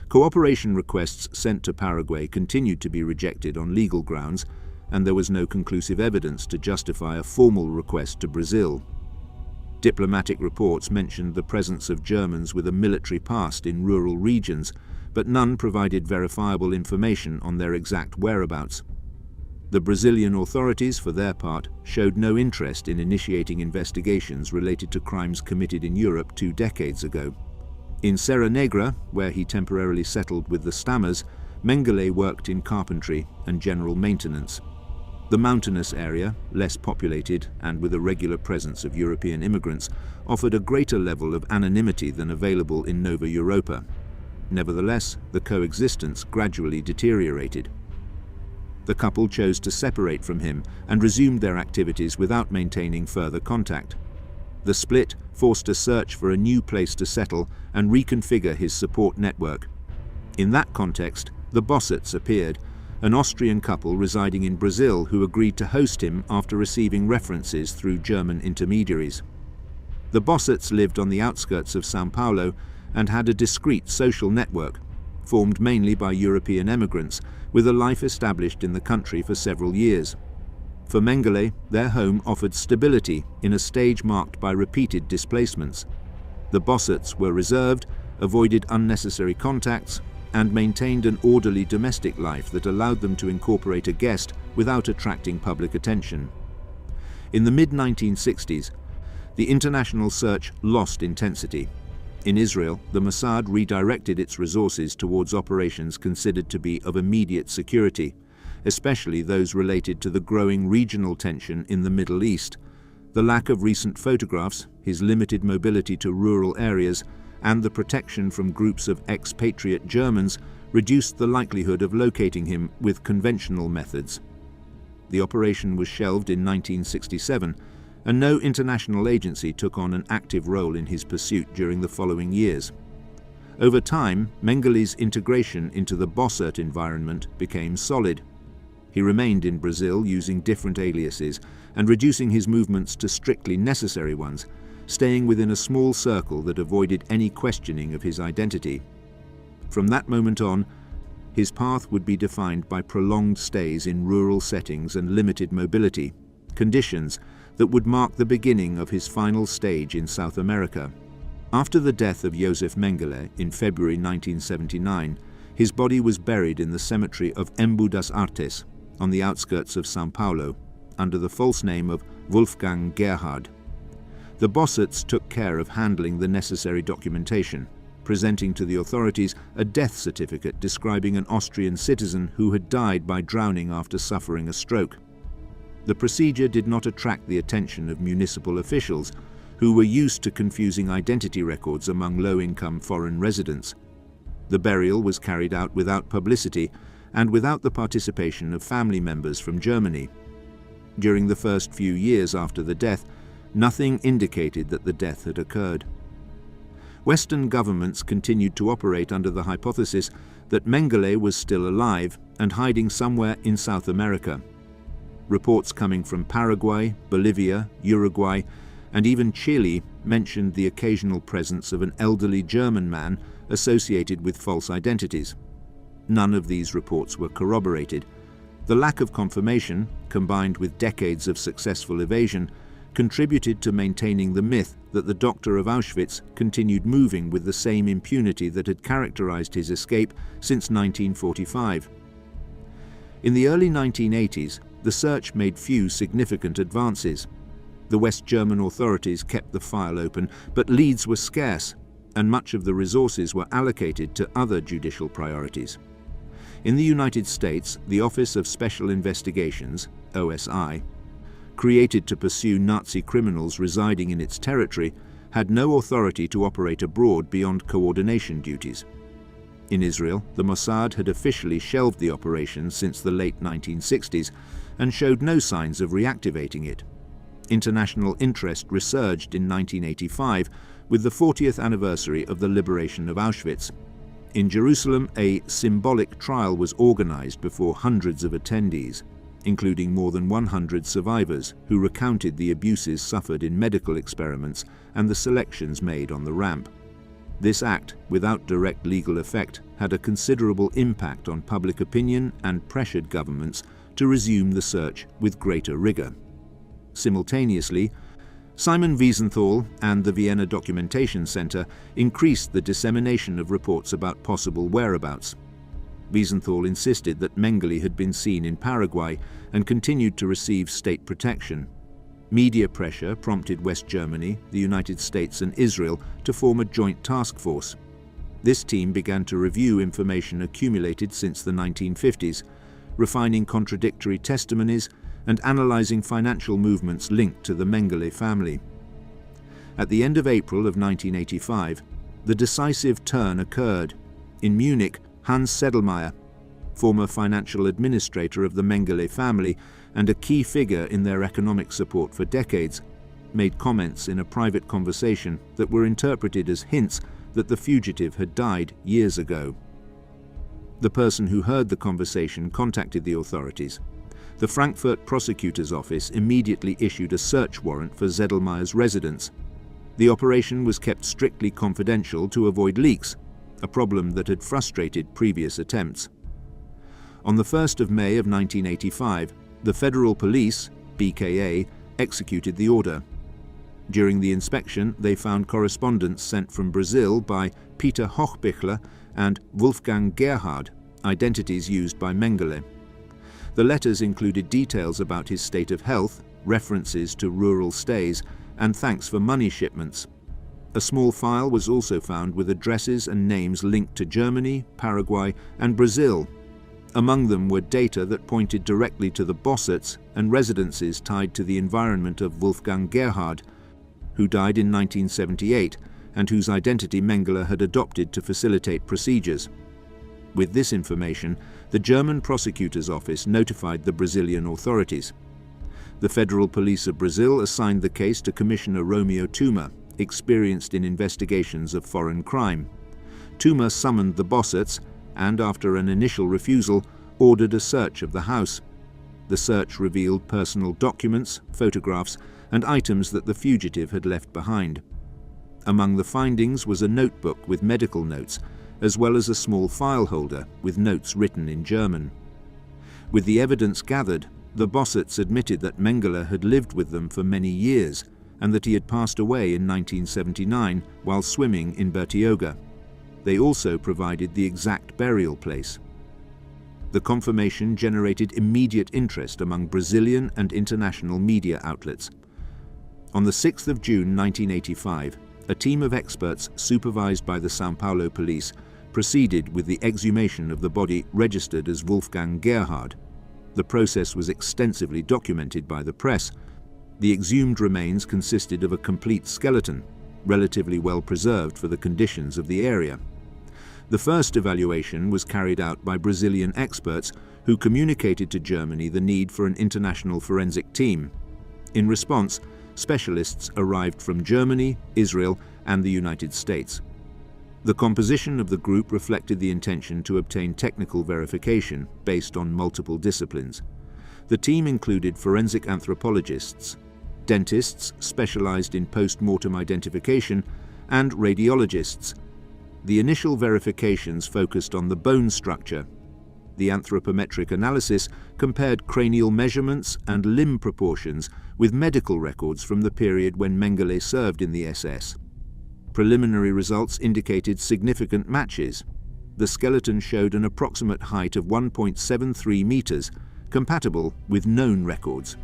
Cooperation requests sent to Paraguay continued to be rejected on legal grounds, and there was no conclusive evidence to justify a formal request to Brazil. Diplomatic reports mentioned the presence of Germans with a military past in rural regions, but none provided verifiable information on their exact whereabouts. The Brazilian authorities, for their part, showed no interest in initiating investigations related to crimes committed in Europe 2 decades ago. In Serra Negra, where he temporarily settled with the Stammers, Mengele worked in carpentry and general maintenance. The mountainous area, less populated and with a regular presence of European immigrants, offered a greater level of anonymity than available in Nova Europa. Nevertheless, the coexistence gradually deteriorated. The couple chose to separate from him and resumed their activities without maintaining further contact. The split forced a search for a new place to settle and reconfigure his support network. In that context, the Bossets appeared, an Austrian couple residing in Brazil who agreed to host him after receiving references through German intermediaries. The Bossets lived on the outskirts of São Paulo and had a discreet social network, formed mainly by European emigrants, with a life established in the country for several years. For Mengele, their home offered stability in a stage marked by repeated displacements. The Bossets were reserved, avoided unnecessary contacts, and maintained an orderly domestic life that allowed them to incorporate a guest without attracting public attention. In the mid-1960s, the international search lost intensity. In Israel, the Mossad redirected its resources towards operations considered to be of immediate security, especially those related to the growing regional tension in the Middle East. The lack of recent photographs, his limited mobility to rural areas, and the protection from groups of expatriate Germans reduced the likelihood of locating him with conventional methods. The operation was shelved in 1967, and no international agency took on an active role in his pursuit during the following years. Over time, Mengele's integration into the Bossert environment became solid. He remained in Brazil using different aliases and reducing his movements to strictly necessary ones, staying within a small circle that avoided any questioning of his identity. From that moment on, his path would be defined by prolonged stays in rural settings and limited mobility, conditions that would mark the beginning of his final stage in South America. After the death of Josef Mengele in February 1979, his body was buried in the cemetery of Embu das Artes, on the outskirts of São Paulo, under the false name of Wolfgang Gerhard. The Bossarts took care of handling the necessary documentation, presenting to the authorities a death certificate describing an Austrian citizen who had died by drowning after suffering a stroke. The procedure did not attract the attention of municipal officials, who were used to confusing identity records among low-income foreign residents. The burial was carried out without publicity and without the participation of family members from Germany. During the first few years after the death, nothing indicated that the death had occurred. Western governments continued to operate under the hypothesis that Mengele was still alive and hiding somewhere in South America. Reports coming from Paraguay, Bolivia, Uruguay, and even Chile mentioned the occasional presence of an elderly German man associated with false identities. None of these reports were corroborated. The lack of confirmation, combined with decades of successful evasion, contributed to maintaining the myth that the doctor of Auschwitz continued moving with the same impunity that had characterized his escape since 1945. In the early 1980s, the search made few significant advances. The West German authorities kept the file open, but leads were scarce, and much of the resources were allocated to other judicial priorities. In the United States, the Office of Special Investigations, OSI, created to pursue Nazi criminals residing in its territory, had no authority to operate abroad beyond coordination duties. In Israel, the Mossad had officially shelved the operation since the late 1960s and showed no signs of reactivating it. International interest resurged in 1985 with the 40th anniversary of the liberation of Auschwitz. In Jerusalem, a symbolic trial was organized before hundreds of attendees, including more than 100 survivors who recounted the abuses suffered in medical experiments and the selections made on the ramp. This act, without direct legal effect, had a considerable impact on public opinion and pressured governments to resume the search with greater rigor. Simultaneously, Simon Wiesenthal and the Vienna Documentation Center increased the dissemination of reports about possible whereabouts. Wiesenthal insisted that Mengele had been seen in Paraguay and continued to receive state protection. Media pressure prompted West Germany, the United States and Israel to form a joint task force. This team began to review information accumulated since the 1950s, refining contradictory testimonies and analyzing financial movements linked to the Mengele family. At the end of April of 1985, the decisive turn occurred. In Munich, Hans Sedlmayr, former financial administrator of the Mengele family and a key figure in their economic support for decades, made comments in a private conversation that were interpreted as hints that the fugitive had died years ago. The person who heard the conversation contacted the authorities. The Frankfurt prosecutor's office immediately issued a search warrant for Sedlmayr's residence. The operation was kept strictly confidential to avoid leaks, a problem that had frustrated previous attempts. On the 1st of May of 1985, the Federal Police, BKA, executed the order. During the inspection, they found correspondence sent from Brazil by Peter Hochbichler and Wolfgang Gerhard, identities used by Mengele. The letters included details about his state of health, references to rural stays, and thanks for money shipments. A small file was also found with addresses and names linked to Germany, Paraguay, and Brazil. Among them were data that pointed directly to the Bossarts and residences tied to the environment of Wolfgang Gerhard, who died in 1978 and whose identity Mengele had adopted to facilitate procedures. With this information, the German prosecutor's office notified the Brazilian authorities. The Federal Police of Brazil assigned the case to Commissioner Romeo Tuma, experienced in investigations of foreign crime. Tuma summoned the Bossarts and, after an initial refusal, ordered a search of the house. The search revealed personal documents, photographs, and items that the fugitive had left behind. Among the findings was a notebook with medical notes, as well as a small file holder with notes written in German. With the evidence gathered, the Bossets admitted that Mengele had lived with them for many years and that he had passed away in 1979 while swimming in Bertioga. They also provided the exact burial place. The confirmation generated immediate interest among Brazilian and international media outlets. On the 6th of June 1985, a team of experts supervised by the São Paulo police proceeded with the exhumation of the body registered as Wolfgang Gerhard. The process was extensively documented by the press. The exhumed remains consisted of a complete skeleton, relatively well preserved for the conditions of the area. The first evaluation was carried out by Brazilian experts who communicated to Germany the need for an international forensic team. In response, specialists arrived from Germany, Israel, and the United States. The composition of the group reflected the intention to obtain technical verification based on multiple disciplines. The team included forensic anthropologists, dentists specialized in post-mortem identification, and radiologists. The initial verifications focused on the bone structure. The anthropometric analysis compared cranial measurements and limb proportions with medical records from the period when Mengele served in the SS. Preliminary results indicated significant matches. The skeleton showed an approximate height of 1.73 meters, compatible with known records.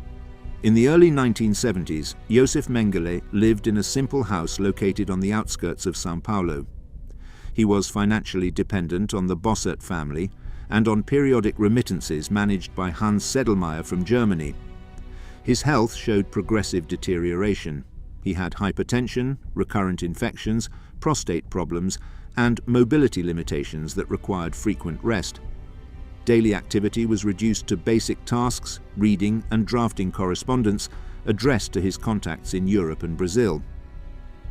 In the early 1970s, Josef Mengele lived in a simple house located on the outskirts of São Paulo. He was financially dependent on the Bossert family and on periodic remittances managed by Hans Sedlmayr from Germany. His health showed progressive deterioration. He had hypertension, recurrent infections, prostate problems, and mobility limitations that required frequent rest. Daily activity was reduced to basic tasks, reading and drafting correspondence addressed to his contacts in Europe and Brazil.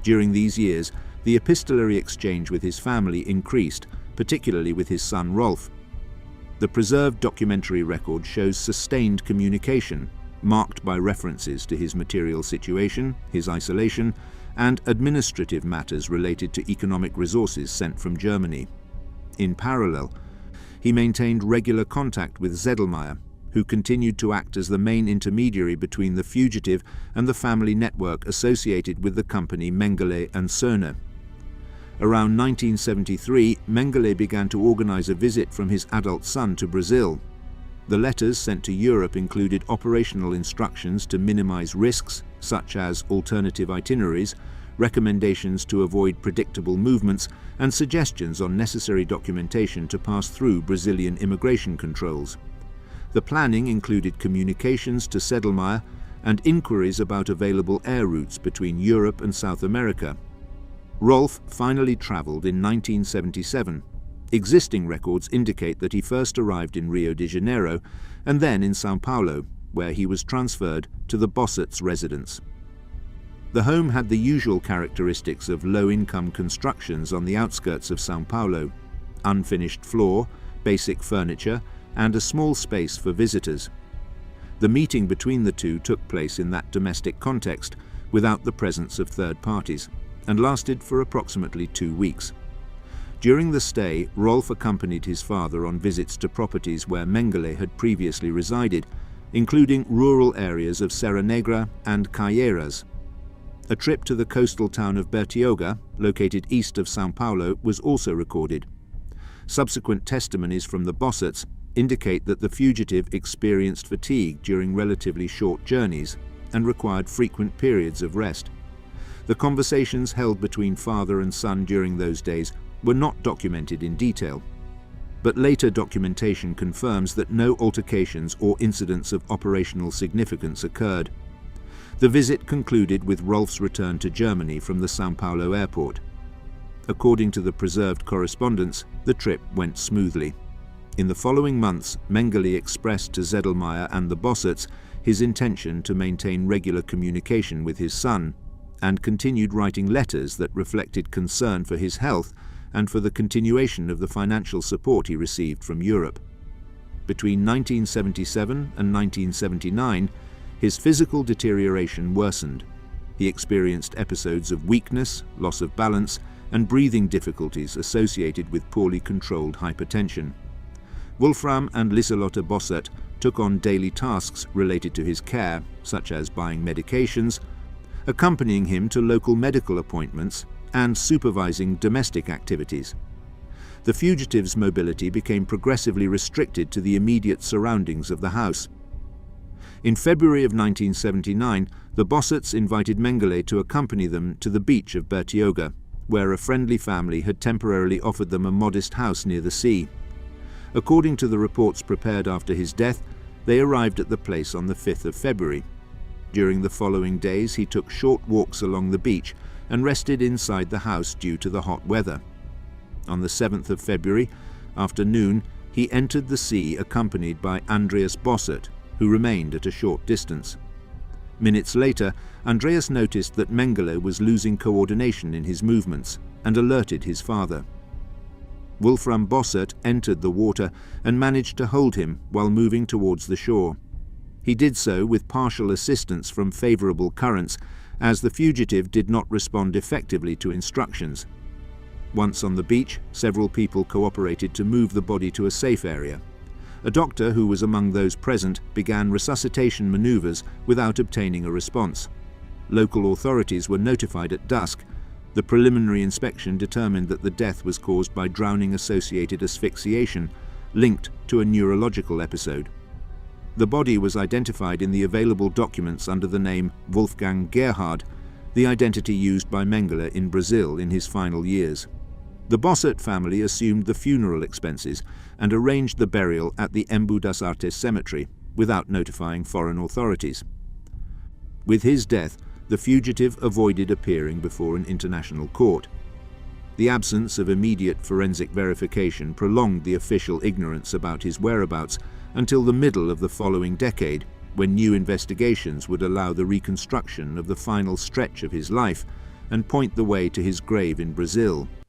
During these years, the epistolary exchange with his family increased, particularly with his son Rolf. The preserved documentary record shows sustained communication, marked by references to his material situation, his isolation, and administrative matters related to economic resources sent from Germany. In parallel, he maintained regular contact with Sedlmayr, who continued to act as the main intermediary between the fugitive and the family network associated with the company Mengele and Söhne. Around 1973, Mengele began to organize a visit from his adult son to Brazil. The letters sent to Europe included operational instructions to minimize risks, such as alternative itineraries, recommendations to avoid predictable movements, and suggestions on necessary documentation to pass through Brazilian immigration controls. The planning included communications to Sedlmayr and inquiries about available air routes between Europe and South America. Rolf finally traveled in 1977. Existing records indicate that he first arrived in Rio de Janeiro and then in São Paulo, where he was transferred to the Bossets' residence. The home had the usual characteristics of low-income constructions on the outskirts of São Paulo: unfinished floor, basic furniture, and a small space for visitors. The meeting between the two took place in that domestic context, without the presence of third parties, and lasted for approximately 2 weeks. During the stay, Rolf accompanied his father on visits to properties where Mengele had previously resided, including rural areas of Serra Negra and Caieiras. A trip to the coastal town of Bertioga, located east of São Paulo, was also recorded. Subsequent testimonies from the Bossets indicate that the fugitive experienced fatigue during relatively short journeys and required frequent periods of rest. The conversations held between father and son during those days were not documented in detail, but later documentation confirms that no altercations or incidents of operational significance occurred. The visit concluded with Rolf's return to Germany from the São Paulo airport. According to the preserved correspondence, the trip went smoothly. In the following months, Mengele expressed to Sedlmayr and the Bossets his intention to maintain regular communication with his son, and continued writing letters that reflected concern for his health and for the continuation of the financial support he received from Europe. between 1977 and 1979, his physical deterioration worsened. He experienced episodes of weakness, loss of balance, and breathing difficulties associated with poorly controlled hypertension. Wolfram and Liselotte Bossert took on daily tasks related to his care, such as buying medications, accompanying him to local medical appointments, and supervising domestic activities. The fugitives' mobility became progressively restricted to the immediate surroundings of the house. In February of 1979, the Bosserts invited Mengele to accompany them to the beach of Bertioga, where a friendly family had temporarily offered them a modest house near the sea. According to the reports prepared after his death, they arrived at the place on the 5th of February. During the following days, he took short walks along the beach and rested inside the house due to the hot weather. On the 7th of February, after noon, he entered the sea accompanied by Andreas Bossert, who remained at a short distance. Minutes later, Andreas noticed that Mengele was losing coordination in his movements and alerted his father. Wolfram Bossert entered the water and managed to hold him while moving towards the shore. He did so with partial assistance from favorable currents, as the fugitive did not respond effectively to instructions. Once on the beach, several people cooperated to move the body to a safe area. A doctor who was among those present began resuscitation maneuvers without obtaining a response. Local authorities were notified at dusk. The preliminary inspection determined that the death was caused by drowning-associated asphyxiation, linked to a neurological episode. The body was identified in the available documents under the name Wolfgang Gerhard, the identity used by Mengele in Brazil in his final years. The Bossert family assumed the funeral expenses and arranged the burial at the Embu das Artes cemetery without notifying foreign authorities. With his death, the fugitive avoided appearing before an international court. The absence of immediate forensic verification prolonged the official ignorance about his whereabouts until the middle of the following decade, when new investigations would allow the reconstruction of the final stretch of his life and point the way to his grave in Brazil.